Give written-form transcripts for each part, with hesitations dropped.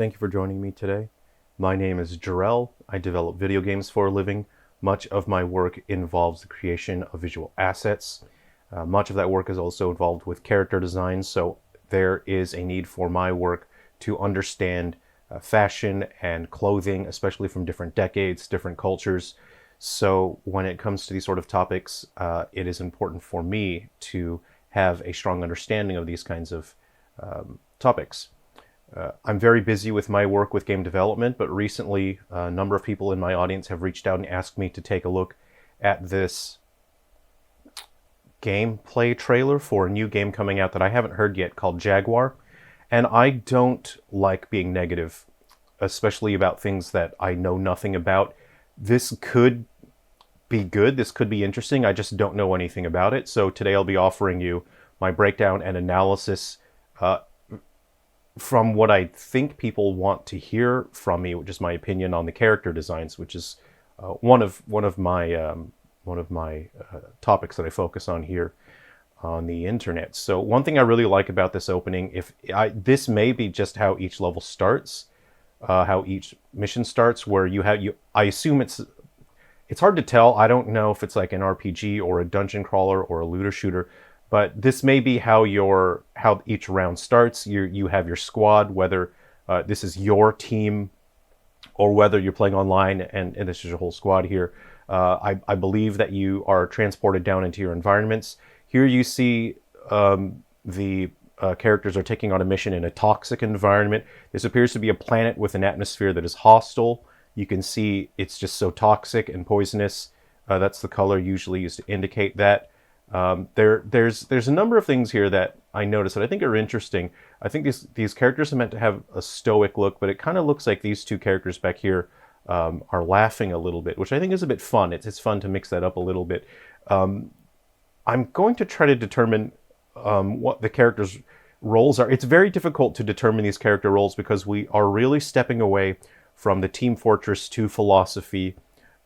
Thank you for joining me today. My name is Jerrel. I develop video games for a living. Much of my work involves the creation of visual assets. Much of that work is also involved with character design, so there is a need for my work to understand fashion and clothing, especially from different decades, different cultures. So when it comes to these sort of topics, it is important for me to have a strong understanding of these kinds of topics. I'm very busy with my work with game development, but recently a number of people in my audience have reached out and asked me to take a look at this gameplay trailer for a new game coming out that I haven't heard yet called Jaguar. And I don't like being negative, especially about things that I know nothing about. This could be good, this could be interesting, I just don't know anything about it. So today I'll be offering you my breakdown and analysis from what I think people want to hear from me, which is my opinion on the character designs, which is one of my topics that I focus on here on the internet. So one thing I really like about this opening, this may be just how each level starts, how each mission starts, where I assume it's hard to tell. I don't know if it's like an RPG or a dungeon crawler or a looter shooter. But this may be how each round starts. You have your squad, whether this is your team or whether you're playing online and this is your whole squad here. I believe that you are transported down into your environments. Here you see the characters are taking on a mission in a toxic environment. This appears to be a planet with an atmosphere that is hostile. You can see it's just so toxic and poisonous. That's the color usually used to indicate that. There's a number of things here that I noticed that I think are interesting. I think these characters are meant to have a stoic look, but it kind of looks like these two characters back here are laughing a little bit, which I think is a bit fun. It's fun to mix that up a little bit. I'm going to try to determine what the characters' roles are. It's very difficult to determine these character roles because we are really stepping away from the Team Fortress 2 philosophy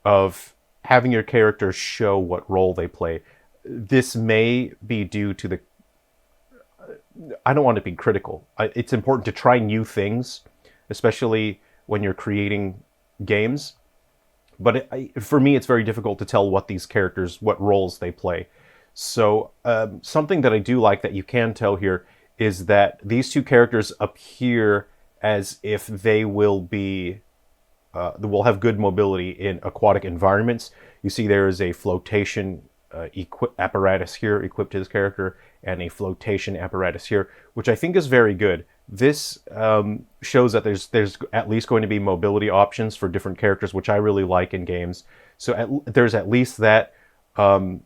of having your characters show what role they play. This may be due to I don't want to be critical. It's important to try new things, especially when you're creating games. But for me, it's very difficult to tell what roles they play. So something that I do like that you can tell here is that these two characters appear as if they will have good mobility in aquatic environments. You see there is a flotation apparatus here equipped to this character and a flotation apparatus here, which I think is very good. This shows that there's at least going to be mobility options for different characters, which I really like in games. So there's at least that. From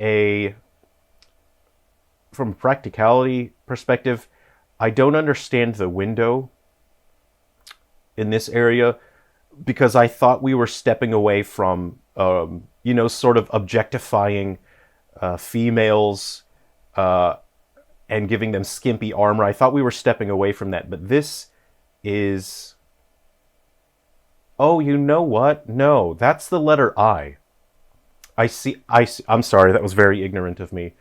a practicality perspective, I don't understand the window in this area, because I thought we were stepping away from, sort of objectifying females and giving them skimpy armor. I thought we were stepping away from that, but this is... Oh, you know what? No, that's the letter I. I'm sorry, that was very ignorant of me.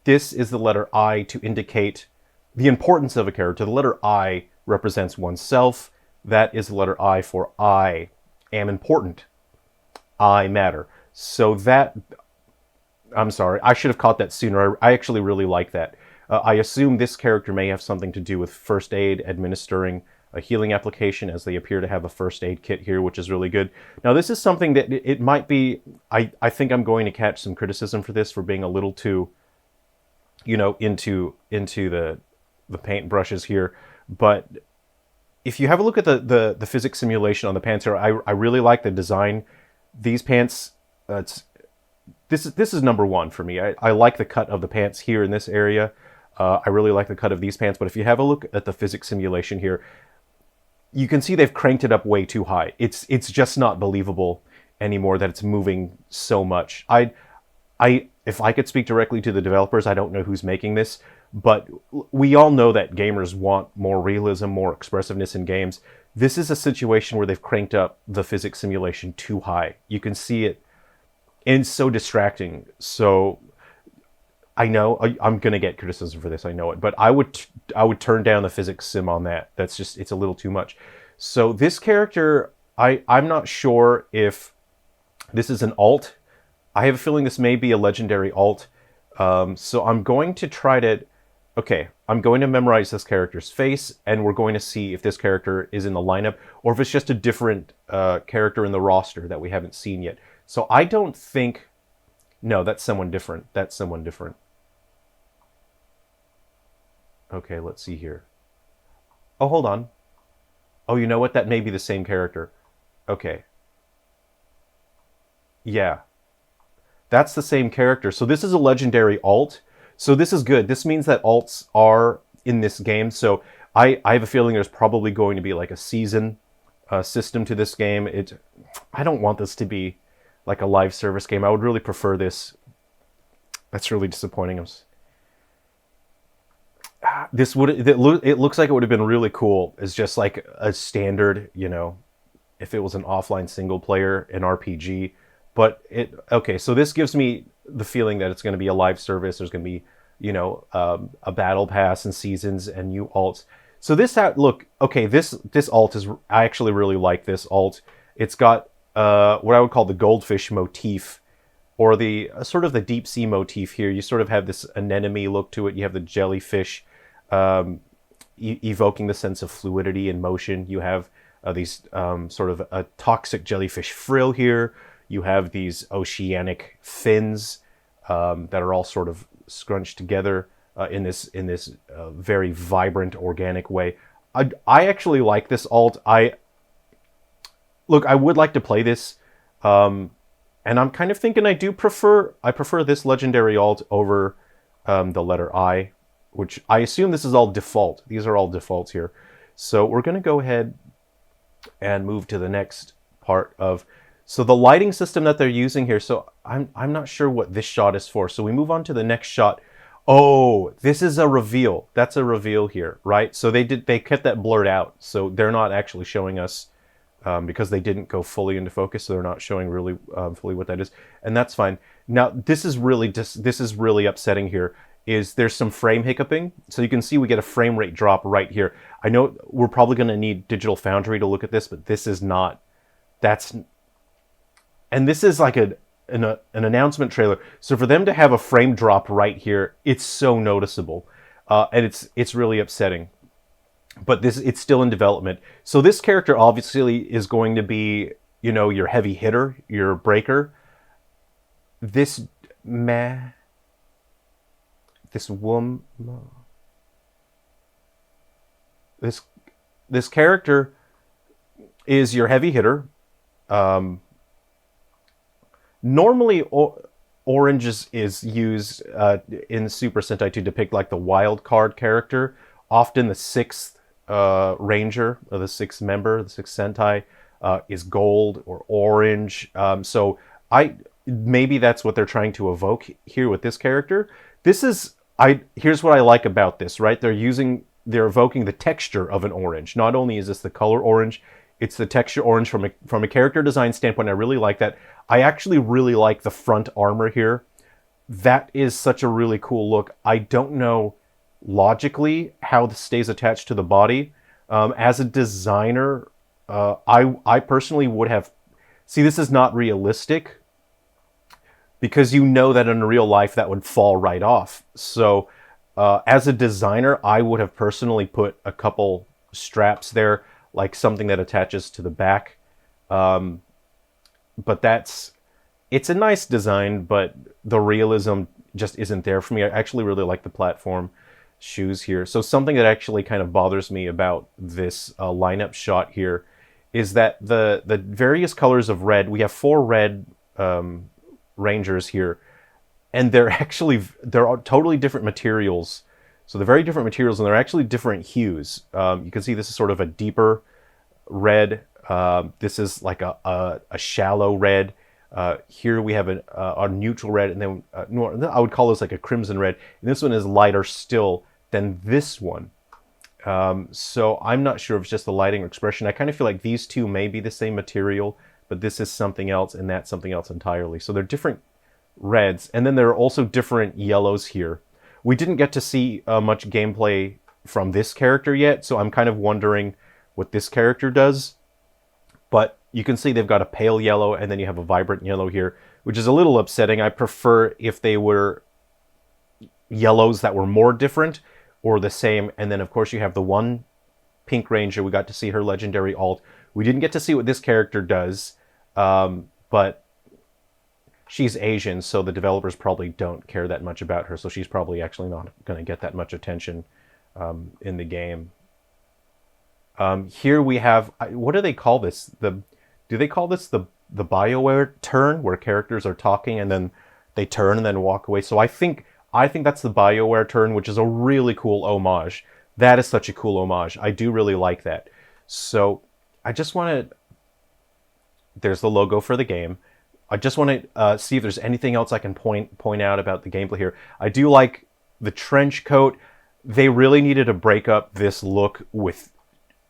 This is the letter I to indicate the importance of a character. The letter I represents oneself. That is the letter I for I am important. I matter. So I'm sorry, I should have caught that sooner. I actually really like that. I assume this character may have something to do with first aid, administering a healing application, as they appear to have a first aid kit here, which is really good. Now, this is something that it might be, I think I'm going to catch some criticism for this, for being a little too, into the paint brushes here. But if you have a look at the physics simulation on the pants here, I really like the design. These pants, this is number one for me. I like the cut of the pants here in this area. I really like the cut of these pants. But if you have a look at the physics simulation here, you can see they've cranked it up way too high. It's just not believable anymore that it's moving so much. If I could speak directly to the developers, I don't know who's making this, but we all know that gamers want more realism, more expressiveness in games. This is a situation where they've cranked up the physics simulation too high. You can see it, and it's so distracting. So I know I'm gonna get criticism for this. I know it, but I would turn down the physics sim on that. That's just, it's a little too much. So this character, I'm not sure if this is an alt. I have a feeling this may be a legendary alt. So I'm going to try to, okay, I'm going to memorize this character's face, and we're going to see if this character is in the lineup or if it's just a different character in the roster that we haven't seen yet. So I don't think, no, that's someone different. That's someone different. Okay, let's see here. Oh, hold on. Oh, you know what? That may be the same character. Okay. Yeah, that's the same character. So this is a legendary alt. So this is good. This means that alts are in this game. So I have a feeling there's probably going to be like a season system to this game. I don't want this to be like a live service game. I would really prefer this. That's really disappointing. It looks like it would have been really cool as just like a standard, you know, if it was an offline single player, an RPG. But okay, so this gives me the feeling that it's going to be a live service. There's going to be, you know, a battle pass and seasons and new alts. So this look, okay, this alt is, I actually really like this alt. It's got what I would call the goldfish motif, or the sort of the deep sea motif here. You sort of have this anemone look to it. You have the jellyfish evoking the sense of fluidity and motion. You have these sort of a toxic jellyfish frill here. You have these oceanic fins that are all sort of scrunched together in this very vibrant, organic way. I actually like this alt. I would like to play this, and I'm kind of thinking I prefer this legendary alt over the letter I, which I assume this is all default. These are all defaults here. So we're going to go ahead and move to the next part of. So the lighting system that they're using here, so I'm not sure what this shot is for. So we move on to the next shot. Oh, this is a reveal. That's a reveal here, right? So they kept that blurred out. So they're not actually showing us, because they didn't go fully into focus, so they're not showing really fully what that is. And that's fine. Now, this is really upsetting here, is there's some frame hiccuping. So you can see we get a frame rate drop right here. I know we're probably going to need Digital Foundry to look at this, but this is not, and this is like an announcement trailer. So for them to have a frame drop right here, it's so noticeable, and it's really upsetting. But it's still in development. So this character obviously is going to be, you know, your heavy hitter, your breaker. This character is your heavy hitter. Normally, orange is used in Super Sentai to depict like the wild card character. Often the sixth ranger, or the sixth member, the sixth Sentai, is gold or orange. So maybe that's what they're trying to evoke here with this character. Here's what I like about this, right? They're evoking the texture of an orange. Not only is this the color orange, it's the texture orange from a character design standpoint. I really like that. I actually really like the front armor here. That is such a really cool look. I don't know logically how this stays attached to the body. As a designer, I personally would have... See, this is not realistic, because you know that in real life that would fall right off. So as a designer, I would have personally put a couple straps there, like something that attaches to the back. But it's a nice design, but the realism just isn't there for me. I actually really like the platform shoes here. So something that actually kind of bothers me about this lineup shot here is that the various colors of red, we have 4 red Rangers here, and they're totally different materials. So they're very different materials, and they're actually different hues. You can see this is sort of a deeper red. This is like a shallow red. Here we have a neutral red, and then I would call this like a crimson red. And this one is lighter still than this one. So I'm not sure if it's just the lighting or expression. I kind of feel like these two may be the same material, but this is something else, and that's something else entirely. So they're different reds. And then there are also different yellows here. We didn't get to see much gameplay from this character yet, so I'm kind of wondering what this character does. But you can see they've got a pale yellow, and then you have a vibrant yellow here, which is a little upsetting. I prefer if they were yellows that were more different or the same. And then, of course, you have the one Pink Ranger. We got to see her legendary alt. We didn't get to see what this character does, but she's Asian, so the developers probably don't care that much about her, so she's probably actually not going to get that much attention in the game. Here we have, what do they call this? Do they call this the BioWare turn, where characters are talking and then they turn and then walk away? So I think that's the BioWare turn, which is a really cool homage. That is such a cool homage. I do really like that. So I just want to... There's the logo for the game. I just want to see if there's anything else I can point out about the gameplay here. I do like the trench coat. They really needed to break up this look with...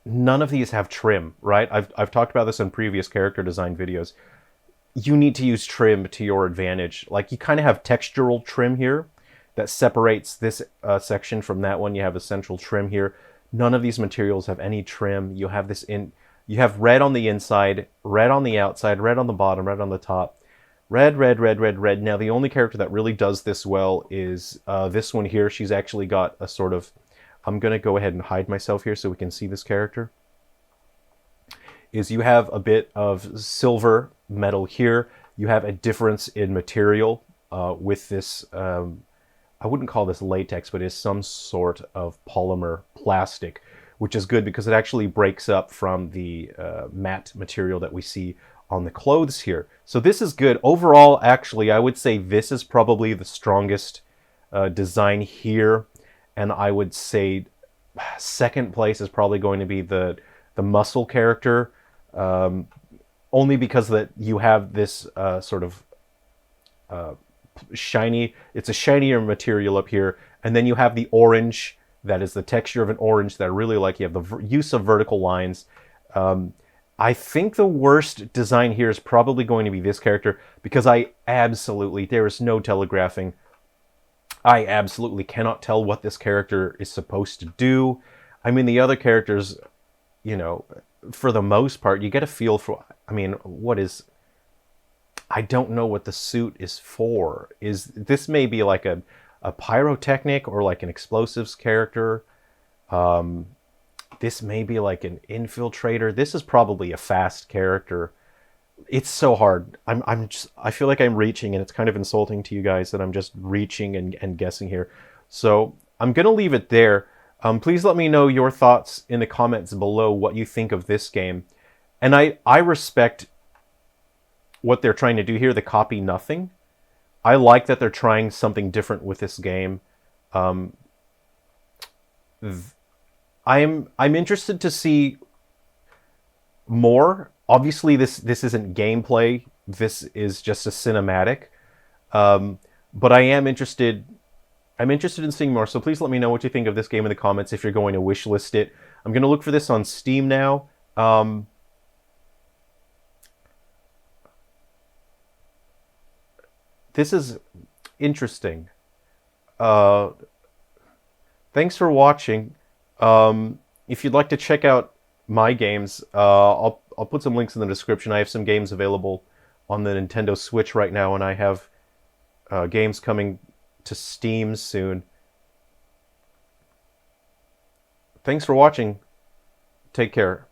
None of these have trim, right? I've talked about this in previous character design videos. You need to use trim to your advantage. Like, you kind of have textural trim here that separates this section from that one. You have a central trim here. None of these materials have any trim. You have you have red on the inside, red on the outside, red on the bottom, red on the top. Red, red, red, red, red. Now, the only character that really does this well is this one here. She's actually got a sort of... I'm going to go ahead and hide myself here so we can see this character. Is you have a bit of silver metal here. You have a difference in material with this... I wouldn't call this latex, but it's some sort of polymer plastic, which is good because it actually breaks up from the matte material that we see on the clothes here. So this is good. Overall, actually, I would say this is probably the strongest design here. And I would say second place is probably going to be the muscle character, only because that you have this sort of shiny, it's a shinier material up here, and then you have the orange that is the texture of an orange that I really like. You have the use of vertical lines. I think the worst design here is probably going to be this character, because there is no telegraphing. I absolutely cannot tell what this character is supposed to do. I mean, the other characters, you know, for the most part, you get a feel for, I mean, I don't know what the suit is for. This may be like a pyrotechnic or like an explosives character. This may be like an infiltrator. This is probably a fast character. It's so hard. I feel like I'm reaching, and it's kind of insulting to you guys that I'm just reaching and guessing here. So I'm going to leave it there. Please let me know your thoughts in the comments below, what you think of this game. And I respect what they're trying to do here, the copy nothing. I like that they're trying something different with this game. I'm interested to see more. Obviously, this isn't gameplay. This is just a cinematic. But I am interested. I'm interested in seeing more. So please let me know what you think of this game in the comments if you're going to wishlist it. I'm going to look for this on Steam now. This is interesting. Thanks for watching. If you'd like to check out my games, I'll put some links in the description. I have some games available on the Nintendo Switch right now, and I have games coming to Steam soon. Thanks for watching. Take care.